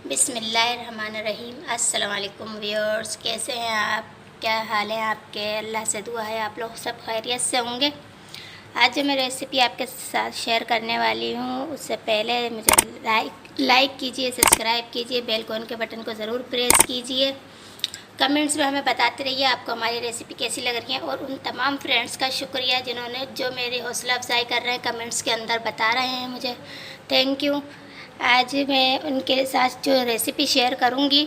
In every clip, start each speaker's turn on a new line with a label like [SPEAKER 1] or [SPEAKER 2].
[SPEAKER 1] बिस्मिल्लाहिर्रहमानिर्रहीम। अस्सलाम वालेकुम व्यूअर्स, कैसे हैं आप? क्या हाल है आपके? अल्लाह से दुआ है आप लोग सब खैरियत से होंगे। आज जो मैं रेसिपी आपके साथ शेयर करने वाली हूँ, उससे पहले मुझे लाइक कीजिए, सब्सक्राइब कीजिए, बेल आइकन के बटन को ज़रूर प्रेस कीजिए। कमेंट्स में हमें बताते रहिए आपको हमारी रेसिपी कैसी लग रही है। और उन तमाम फ्रेंड्स का शुक्रिया जिन्होंने जो मेरी हौसला अफजाई कर रहे हैं, कमेंट्स के अंदर बता रहे हैं मुझे, थैंक यू। आज मैं उनके साथ जो रेसिपी शेयर करूंगी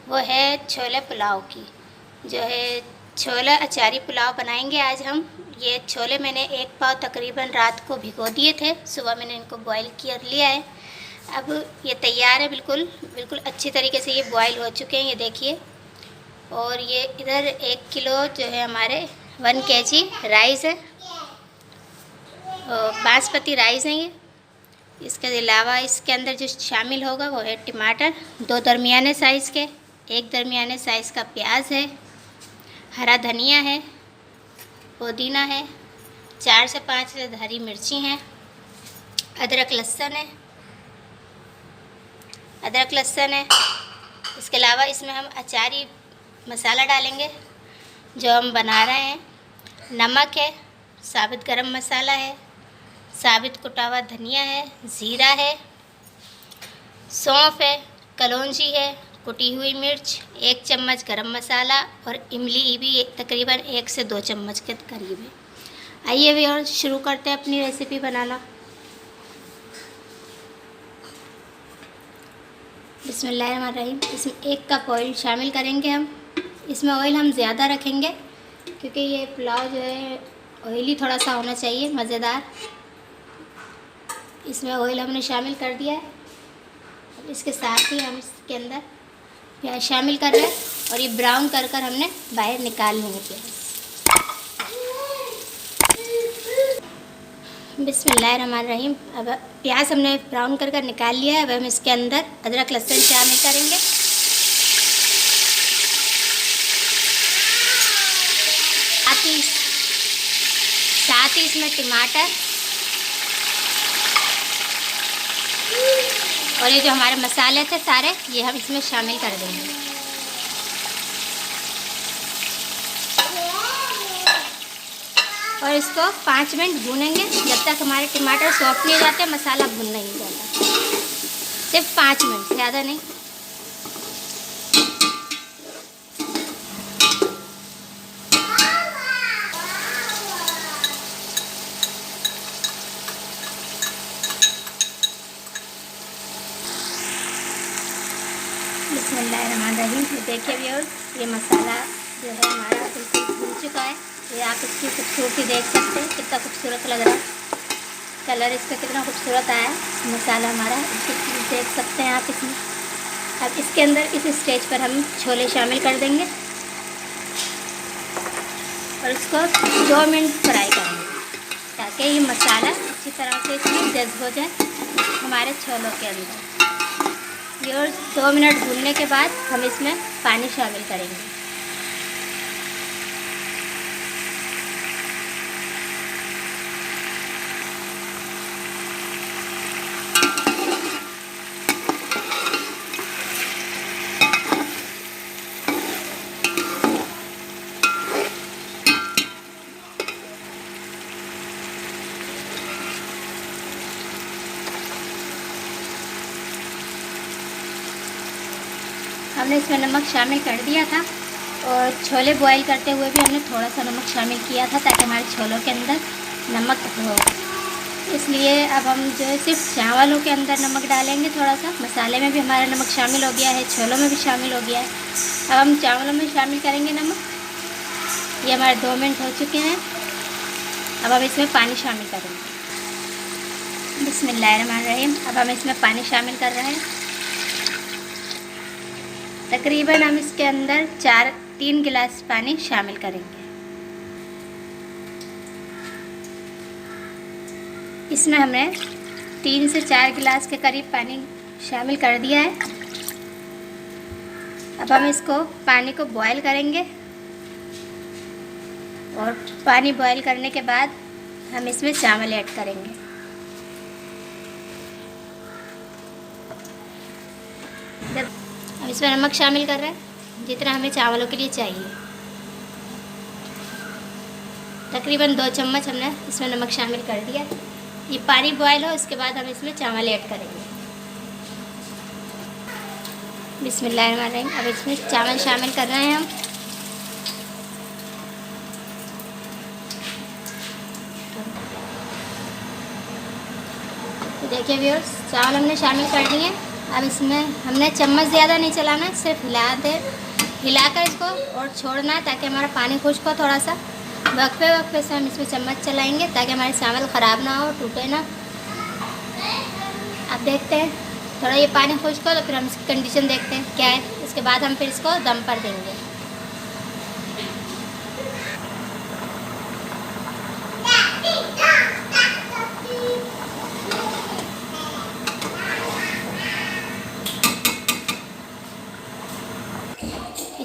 [SPEAKER 1] वो है छोले पुलाव की, जो है छोला अचारी पुलाव बनाएंगे आज हम। ये छोले मैंने एक पाव तकरीबन रात को भिगो दिए थे, सुबह मैंने इनको बॉईल कर लिया है। अब ये तैयार है, बिल्कुल बिल्कुल अच्छी तरीके से ये बॉईल हो चुके हैं, ये देखिए। और ये इधर 1 किलो जो है हमारे 1 kg राइस है, बासमती राइस है ये। इसके अलावा इसके अंदर जो शामिल होगा वो है टमाटर 2 दरमियाने साइज़ के, 1 दरमियाने साइज़ का प्याज है, हरा धनिया है, पुदीना है, 4 से 5 हरी मिर्ची हैं, अदरक लहसुन है, इसके अलावा इसमें हम अचारी मसाला डालेंगे जो हम बना रहे हैं। नमक है, साबुत गरम मसाला है, साबित कुटा हुआ धनिया है, ज़ीरा है, सौंफ है, कलौंजी है, कुटी हुई मिर्च, 1 चम्मच गरम मसाला और इमली भी तकरीबन 1 से 2 चम्मच के करीब है। आइए भी और शुरू करते हैं अपनी रेसिपी बनाना। बिस्मिल्लाहिर्रहमानिर्रहीम। इसमें 1 कप ऑयल शामिल करेंगे हम। इसमें ऑयल हम ज़्यादा रखेंगे क्योंकि ये पुलाव जो है ऑयली थोड़ा सा होना चाहिए, मज़ेदार। इसमें ऑयल हमने शामिल कर दिया है। अब इसके साथ ही हम इसके अंदर प्याज शामिल कर रहे हैं और ये ब्राउन कर कर हमने बाहर निकाल लेंगे प्याज। बिस्मिल्लाहिर्रहमानिर्रहीम। अब प्याज हमने ब्राउन कर कर निकाल लिया है। अब हम इसके अंदर अदरक लहसुन शामिल करेंगे। साथ ही इसमें टमाटर और ये जो हमारे मसाले थे सारे, ये हम इसमें शामिल कर देंगे। और इसको 5 मिनट भूनेंगे जब तक हमारे टमाटर सॉफ्ट नहीं हो जाते, मसाला भून नहीं जाता। सिर्फ 5 मिनट, ज़्यादा नहीं। बिस्मिल्लाहिर्रहमानिर्रहीम। ये देखिए व्यूअर्स, ये मसाला जो है हमारा बिल्कुल भून चुका है। ये आप इसकी खूबसूरती देख सकते हैं, कितना खूबसूरत लग रहा है, कलर इसका कितना खूबसूरत आया है। मसाला हमारा इसको देख सकते हैं आप इसमें। अब इसके अंदर इस स्टेज पर हम छोले शामिल कर देंगे और इसको 2 मिनट फ्राई करेंगे ताकि ये मसाला अच्छी तरह से इसमें जज़्ब हो जाए हमारे छोलों के अंदर। और 2 मिनट भूनने के बाद हम इसमें पानी शामिल करेंगे। हमने इसमें नमक शामिल कर दिया था और छोले बॉईल करते हुए भी हमने थोड़ा सा नमक शामिल किया था ताकि हमारे छोलों के अंदर नमक हो। इसलिए अब हम जो है सिर्फ चावलों के अंदर नमक डालेंगे थोड़ा सा। मसाले में भी हमारा नमक शामिल हो गया है, छोलों में भी शामिल हो गया है। अब हम चावलों में शामिल करेंगे नमक। ये हमारे 2 मिनट हो चुके हैं। अब हम इसमें पानी शामिल करेंगे। बिस्मिल्लाहिर्रहमानिर्रहीम। अब हम इसमें पानी शामिल कर रहे हैं। तकरीबन हम इसके अंदर 3 गिलास पानी शामिल करेंगे। इसमें हमने 3 से 4 गिलास के करीब पानी शामिल कर दिया है। अब हम इसको पानी को बॉईल करेंगे और पानी बॉईल करने के बाद हम इसमें चावल ऐड करेंगे। अब इसमें नमक शामिल कर रहे हैं जितना हमें चावलों के लिए चाहिए। तकरीबन 2 चम्मच हमने इसमें नमक शामिल कर दिया। ये पानी बॉयल हो, इसके बाद हम इसमें चावल ऐड करेंगे। बिस्मिल्लाहिर्रहमानिर्रहीम। अब इसमें चावल शामिल कर रहे हैं हम। तो देखिए व्यूअर्स, चावल हमने शामिल कर दिए। अब इसमें हमने चम्मच ज़्यादा नहीं चलाना, सिर्फ हिलाकर इसको और छोड़ना है ताकि हमारा पानी खुश्क हो। थोड़ा सा वक्फे से हम इसमें चम्मच चलाएंगे ताकि हमारे चावल ख़राब ना हो, टूटे ना। अब देखते हैं थोड़ा ये पानी खुश्क हो तो फिर हम इसकी कंडीशन देखते हैं क्या है। इसके बाद हम फिर इसको दम पर देंगे।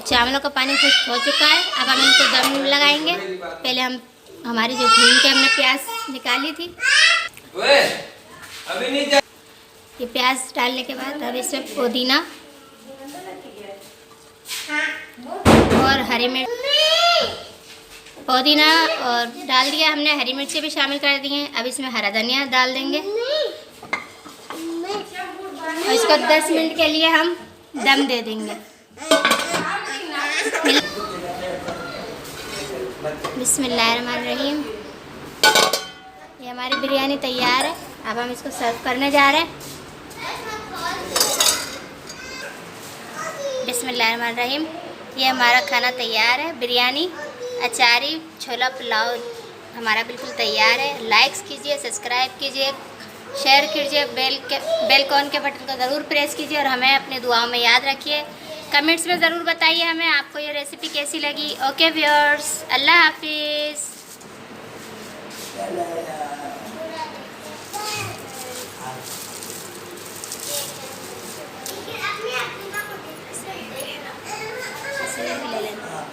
[SPEAKER 1] चावलों का पानी खुश्क हो चुका है। अब हम इनको दम लगाएंगे। पहले हम हमारी जो भून के हमने प्याज निकाली थी,
[SPEAKER 2] अभी नहीं जा...
[SPEAKER 1] ये प्याज डालने के बाद अब इसमें पुदीना और हरी मिर्च, पुदीना और डाल दिया हमने। हरी मिर्ची भी शामिल कर दी हैं। अब इसमें हरा धनिया डाल देंगे और इसको 10 मिनट के लिए हम दम दे देंगे। बिस्मिल्लाहिर्रहमानिर्रहीम। ये हमारी बिरयानी तैयार है। अब हम इसको सर्व करने जा रहे हैं। बिस्मिल्लाहिर्रहमानिर्रहीम। ये हमारा खाना तैयार है। बिरयानी, अचारी, छोला पुलाव हमारा बिल्कुल तैयार है। लाइक्स कीजिए, सब्सक्राइब कीजिए, शेयर कीजिए, बेल के बटन को ज़रूर प्रेस कीजिए और हमें अपनी दुआओं में याद रखिए। कमेंट्स में ज़रूर बताइए हमें आपको ये रेसिपी कैसी लगी। ओके व्यूअर्स, अल्लाह हाफिज़। ले लेना।